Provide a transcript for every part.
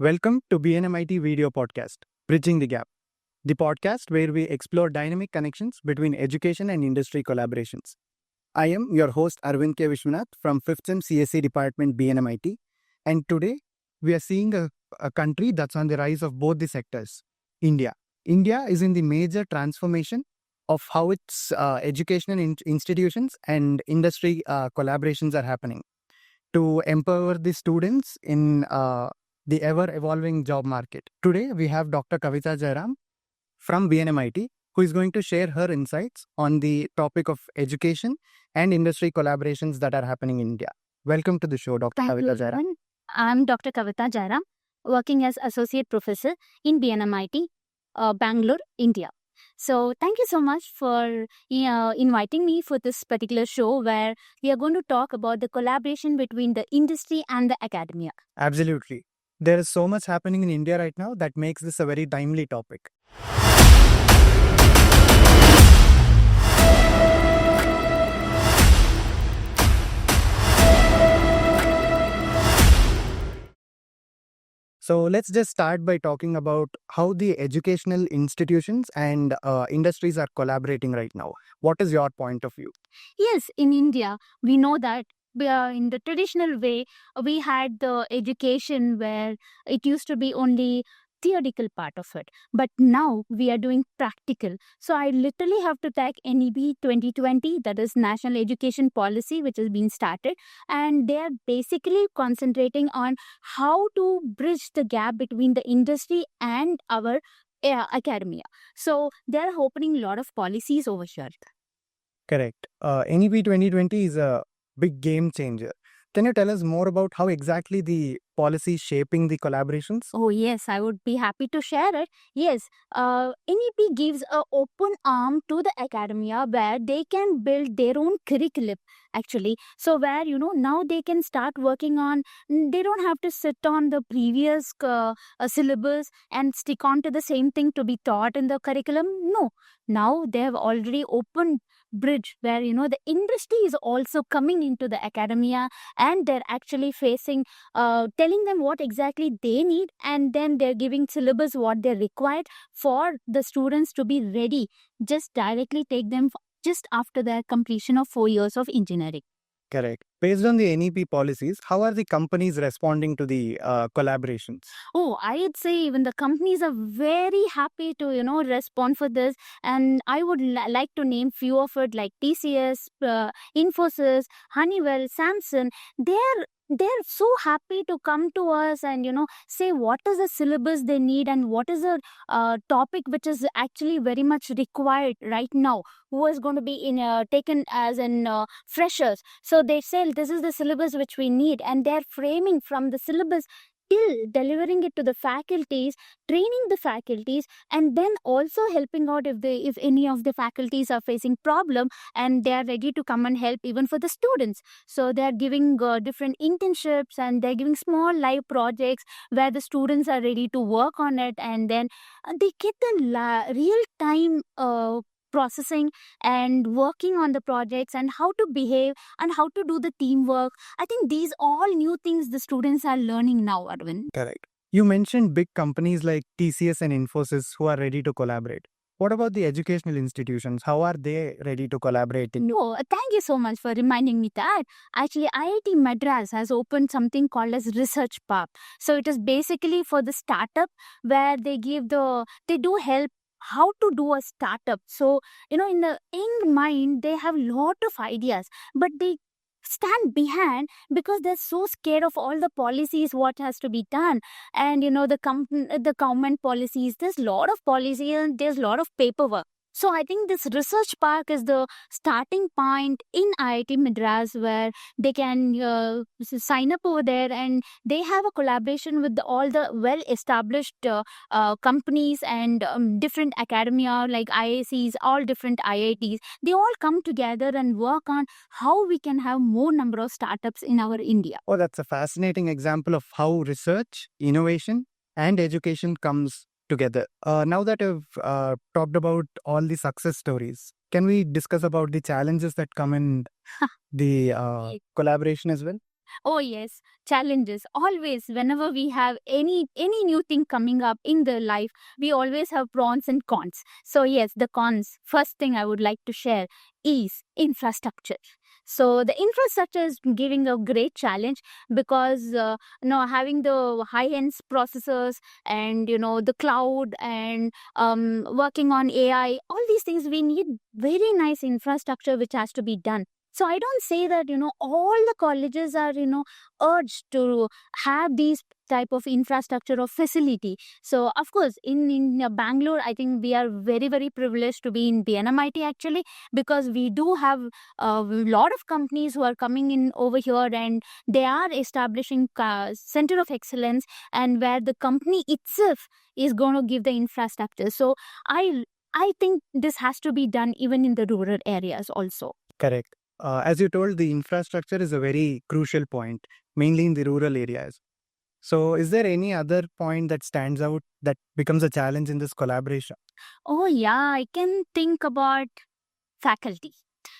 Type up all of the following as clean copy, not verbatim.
Welcome to BNMIT Video Podcast, Bridging the Gap, the podcast where we explore dynamic connections between education and industry collaborations. I am your host Arvind K. Vishwanath from 5th Sem CSE Department BNMIT, and today we are seeing a country that's on the rise of both the sectors, India. India is in the major transformation of how its educational institutions and industry collaborations are happening to empower the students in the ever-evolving job market. Today, we have Dr. Kavita Jairam from BNMIT, who is going to share her insights on the topic of education and industry collaborations that are happening in India. Welcome to the show, Dr. Thank Kavita you, Jairam. Arvind. I'm Dr. Kavita Jairam, working as Associate Professor in BNMIT, Bangalore, India. So thank you so much for inviting me for this particular show where we are going to talk about the collaboration between the industry and the academia. Absolutely. There is so much happening in India right now that makes this a very timely topic. So let's just start by talking about how the educational institutions and industries are collaborating right now. What is your point of view? Yes, in India, we know that in the traditional way, we had the education where it used to be only theoretical part of it. But now we are doing practical. So I literally have to take NEP 2020, that is National Education Policy, which has been started. And they are basically concentrating on how to bridge the gap between the industry and our academia. So they're opening a lot of policies over here. Correct. NEP 2020 is a big game changer. Can you tell us more about how exactly the policy is shaping the collaborations? Oh, yes, I would be happy to share it. Yes, NEP gives an open arm to the academia where they can build their own curriculum, actually. So, where, now they can start working on, they don't have to sit on the previous syllabus and stick on to the same thing to be taught in the curriculum. No, now they have already opened bridge where, the industry is also coming into the academia and they're actually facing telling them what exactly they need, and then they're giving syllabus what they required for the students to be ready. Just directly take them just after their completion of 4 years of engineering. Correct. Based on the NEP policies, how are the companies responding to the collaborations? Oh, I'd say even the companies are very happy to, respond for this. And I would like to name few of it like TCS, Infosys, Honeywell, Samsung. They're so happy to come to us and say what is the syllabus they need and what is the topic which is actually very much required right now, who is going to be in taken as in freshers. So they say this is the syllabus which we need, and they're framing from the syllabus till delivering it to the faculties, training the faculties, and then also helping out if any of the faculties are facing problem, and they are ready to come and help even for the students. So they are giving different internships, and they're giving small live projects where the students are ready to work on it, and then they get the real time processing and working on the projects and how to behave and how to do the teamwork. I think these all new things the students are learning now, Arvind. Correct. You mentioned big companies like TCS and Infosys who are ready to collaborate. What about the educational institutions? How are they ready to collaborate? No, thank you so much for reminding me that. Actually, IIT Madras has opened something called as Research Park. So it is basically for the startup where they do help how to do a startup. So, in the young mind, they have lot of ideas, but they stand behind because they're so scared of all the policies what has to be done, and the government policies, there's a lot of policy and there's a lot of paperwork. So I think this research park is the starting point in IIT Madras where they can sign up over there, and they have a collaboration with all the well established companies and different academia like IICs, all different IITs. They all come together and work on how we can have more number of startups in our India. Oh, that's a fascinating example of how research, innovation, and education comes together. Now that I've talked about all the success stories, can we discuss about the challenges that come in the collaboration as well? Oh yes, challenges. Always, whenever we have any new thing coming up in the life, we always have pros and cons. So yes, the cons. First thing I would like to share is infrastructure. So the infrastructure is giving a great challenge because having the high end processors and the cloud and working on AI, all these things we need very nice infrastructure which has to be done. So I don't say that all the colleges are urged to have these type of infrastructure or facility. So of course in Bangalore, I think we are very very privileged to be in BNMIT actually, because we do have a lot of companies who are coming in over here, and they are establishing center of excellence, and where the company itself is going to give the infrastructure. So I think this has to be done even in the rural areas also. Correct. As you told, the infrastructure is a very crucial point, mainly in the rural areas. So, is there any other point that stands out that becomes a challenge in this collaboration? Oh yeah, I can think about faculty.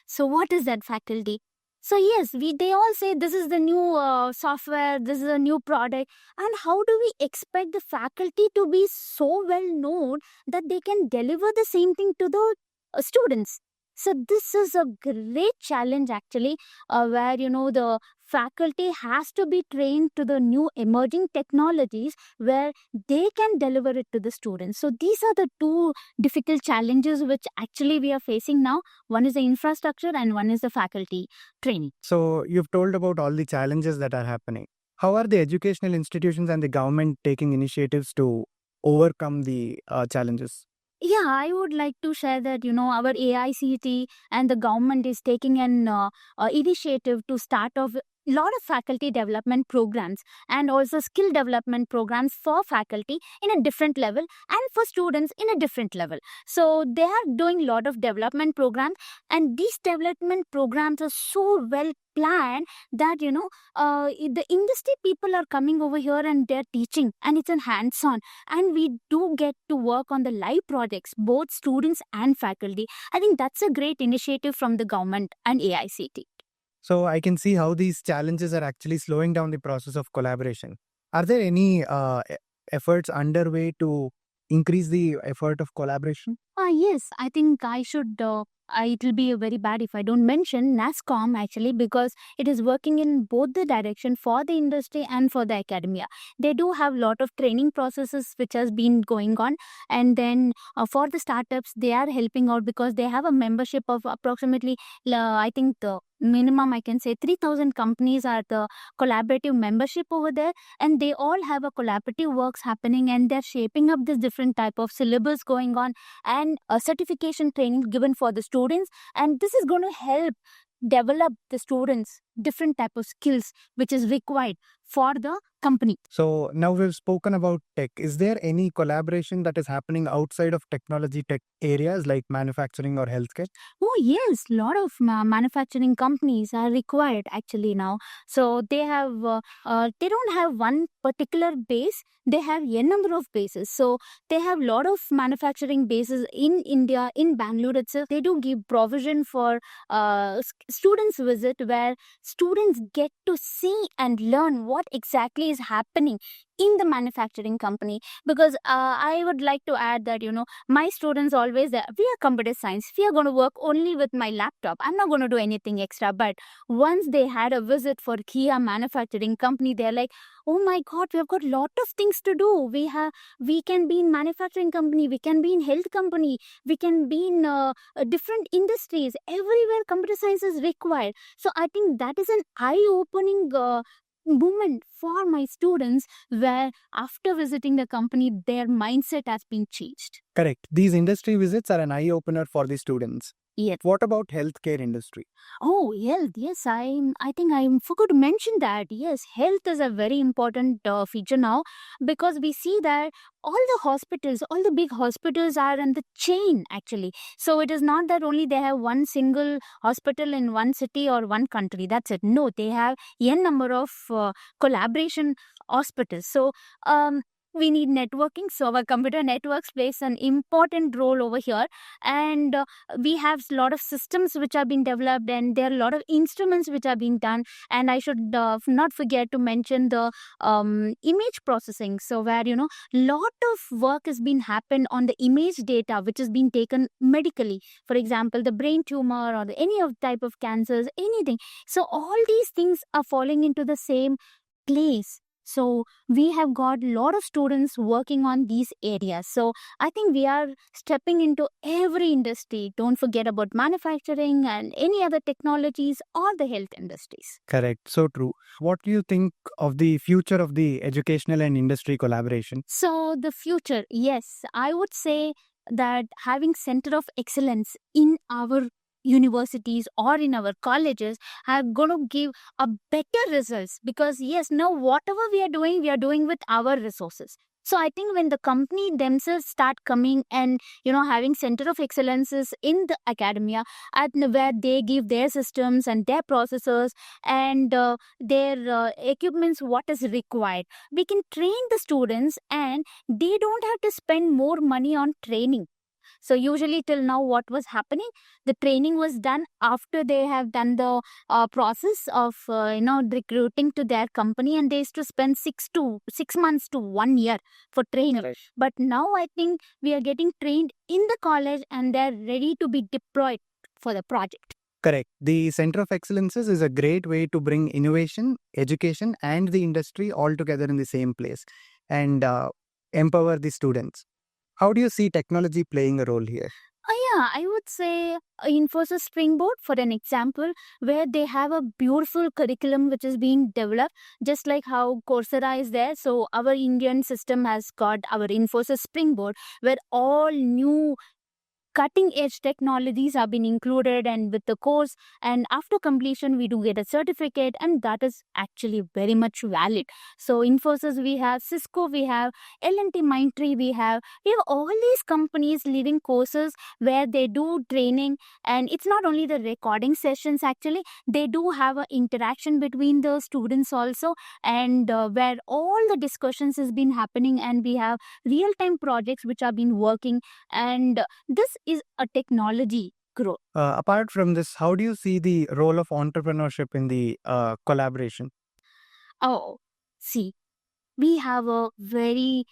So what is that faculty? So yes, they all say this is the new software, this is a new product, and how do we expect the faculty to be so well known that they can deliver the same thing to the students? So this is a great challenge actually, where the faculty has to be trained to the new emerging technologies where they can deliver it to the students. So these are the two difficult challenges which actually we are facing now. One is the infrastructure and one is the faculty training. So, you've told about all the challenges that are happening. How are the educational institutions and the government taking initiatives to overcome the challenges? Yeah, I would like to share that our AICT and the government is taking an initiative to start off lot of faculty development programs and also skill development programs for faculty in a different level and for students in a different level. So they are doing lot of development programs, and these development programs are so well planned that the industry people are coming over here and they're teaching, and it's a hands on, and we do get to work on the live projects, both students and faculty. I think that's a great initiative from the government and AICT. So, I can see how these challenges are actually slowing down the process of collaboration. Are there any efforts underway to increase the effort of collaboration? Yes, I think I should. It will be very bad if I don't mention NASCOM actually, because it is working in both the direction for the industry and for the academia. They do have lot of training processes which has been going on, and then for the startups they are helping out because they have a membership of approximately, I think the minimum I can say 3,000 companies are the collaborative membership over there, and they all have a collaborative works happening, and they're shaping up this different type of syllabus going on and a certification training given for the students, and this is going to help develop the students different type of skills which is required for the company. So, now we've spoken about tech. Is there any collaboration that is happening outside of technology tech areas like manufacturing or healthcare? Oh yes, lot of manufacturing companies are required actually now. So they don't have one particular base, they have a number of bases. So they have lot of manufacturing bases in India, in Bangalore itself. They do give provision for students visit, where students get to see and learn what exactly is happening in the manufacturing company. Because I would like to add that my students always we are computer science, we are going to work only with my laptop, I'm not going to do anything extra. But once they had a visit for Kia manufacturing company, they're like, oh my god, we have got lot of things to do. We can be in manufacturing company, we can be in health company, we can be in different industries, everywhere computer science is required. So I think that is an eye opening moment for my students, where after visiting the company their mindset has been changed. Correct. These industry visits are an eye opener for the students. Yes. What about healthcare industry? Oh, health. Yes, I think I forgot to mention that. Yes, health is a very important feature now, because we see that all the hospitals, all the big hospitals are in the chain actually. So it is not that only they have one single hospital in one city or one country. That's it. No, they have n number of collaboration hospitals. So we need networking. So our computer networks plays an important role over here. And we have a lot of systems which are being developed, and there are a lot of instruments which are being done. And I should not forget to mention the image processing. So where, lot of work has been happened on the image data which has been taken medically. For example, the brain tumor or any of type of cancers, anything. So all these things are falling into the same place. So we have got a lot of students working on these areas. So I think we are stepping into every industry. Don't forget about manufacturing and any other technologies or the health industries. Correct. So true. What do you think of the future of the educational and industry collaboration? So the future, yes, I would say that having center of excellence in our universities or in our colleges are going to give a better results, because yes, now whatever we are doing with our resources. So I think when the company themselves start coming and having center of excellences in the academia, at where they give their systems and their processors and their equipments what is required, we can train the students and they don't have to spend more money on training. So usually till now what was happening, the training was done after they have done the process of recruiting to their company, and they used to spend 6 months to 1 year for training. Right. But now I think we are getting trained in the college and they're ready to be deployed for the project. Correct. The Center of Excellences is a great way to bring innovation, education, and the industry all together in the same place and empower the students. How do you see technology playing a role here? Yeah, I would say Infosys Springboard for an example, where they have a beautiful curriculum which is being developed, just like how Coursera is there. So our Indian system has got our Infosys Springboard, where all new cutting edge technologies have been included and with the course, and after completion we do get a certificate, and that is actually very much valid. So Infosys we have, Cisco we have, L&T Mindtree we have all these companies leading courses where they do training. And it's not only the recording sessions, actually they do have an interaction between the students also, and where all the discussions has been happening, and we have real time projects which are been working. And this is a technology growth. Apart from this, how do you see the role of entrepreneurship in the collaboration? Oh, see, we have a very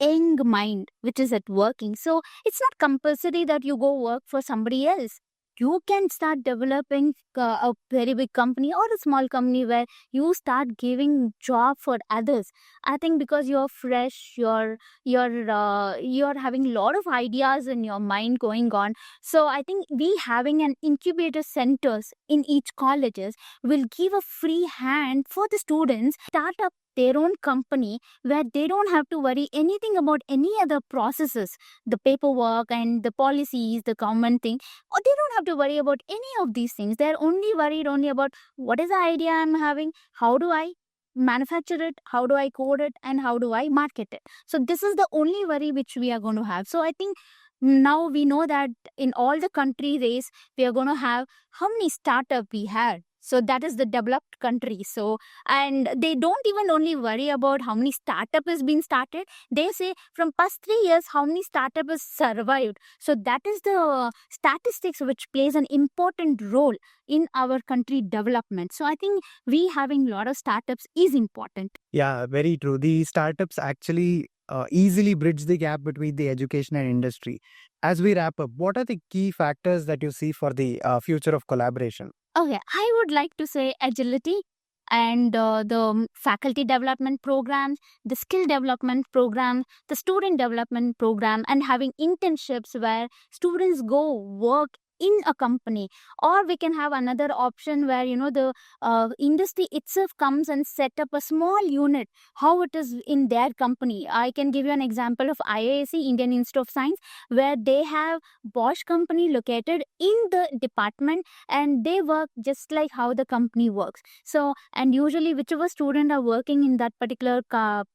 young mind which is at working. So it's not compulsory that you go work for somebody else. You can start developing a very big company or a small company where you start giving job for others. I think because you're fresh, you're having a lot of ideas in your mind going on. So I think we having an incubator centers in each colleges will give a free hand for the students start up their own company, where they don't have to worry anything about any other processes, the paperwork and the policies, the government thing, or they don't have to worry about any of these things. They're only worried only about what is the idea I'm having, how do I manufacture it, how do I code it, and how do I market it. So this is the only worry which we are going to have. So I think now we know that in all the country race we are going to have how many startup we had. So that is the developed country. So, and they don't even only worry about how many startup has been started. They say from past 3 years how many startup has survived. So that is the statistics which plays an important role in our country development. So I think we having a lot of startups is important. Yeah, very true. The startups actually easily bridge the gap between the education and industry. As we wrap up, what are the key factors that you see for the future of collaboration? Okay, I would like to say agility and the faculty development programs, the skill development program, the student development program, and having internships where students go work in a company. Or we can have another option where the industry itself comes and set up a small unit, how it is in their company. I can give you an example of IISc, Indian Institute of Science, where they have Bosch company located in the department, and they work just like how the company works. So, and usually whichever student are working in that particular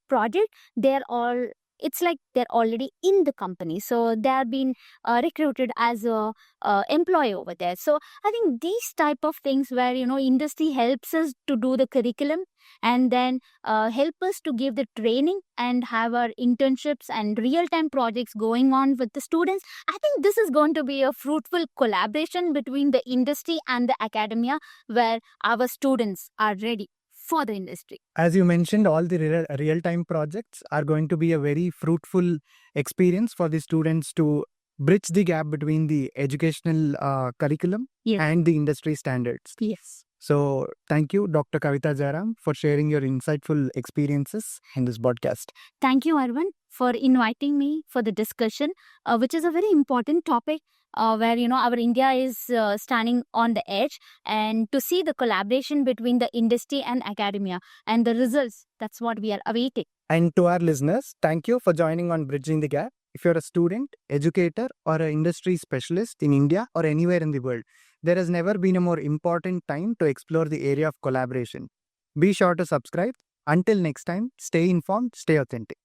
project, they're all it's like they're already in the company, so they are being recruited as a employee over there. So I think these type of things where industry helps us to do the curriculum and then help us to give the training and have our internships and real-time projects going on with the students. I think this is going to be a fruitful collaboration between the industry and the academia, where our students are ready for the industry. As you mentioned, all the real-time projects are going to be a very fruitful experience for the students to bridge the gap between the educational curriculum Yes. and the industry standards. Yes. So thank you, Dr. Kavita Jayaram, for sharing your insightful experiences in this podcast. Thank you, Arvind, for inviting me for the discussion, which is a very important topic where our India is standing on the edge, and to see the collaboration between the industry and academia and the results, that's what we are awaiting. And to our listeners, thank you for joining on Bridging the Gap. If you're a student, educator, or an industry specialist in India or anywhere in the world, there has never been a more important time to explore the area of collaboration. Be sure to subscribe. Until next time, stay informed, stay authentic.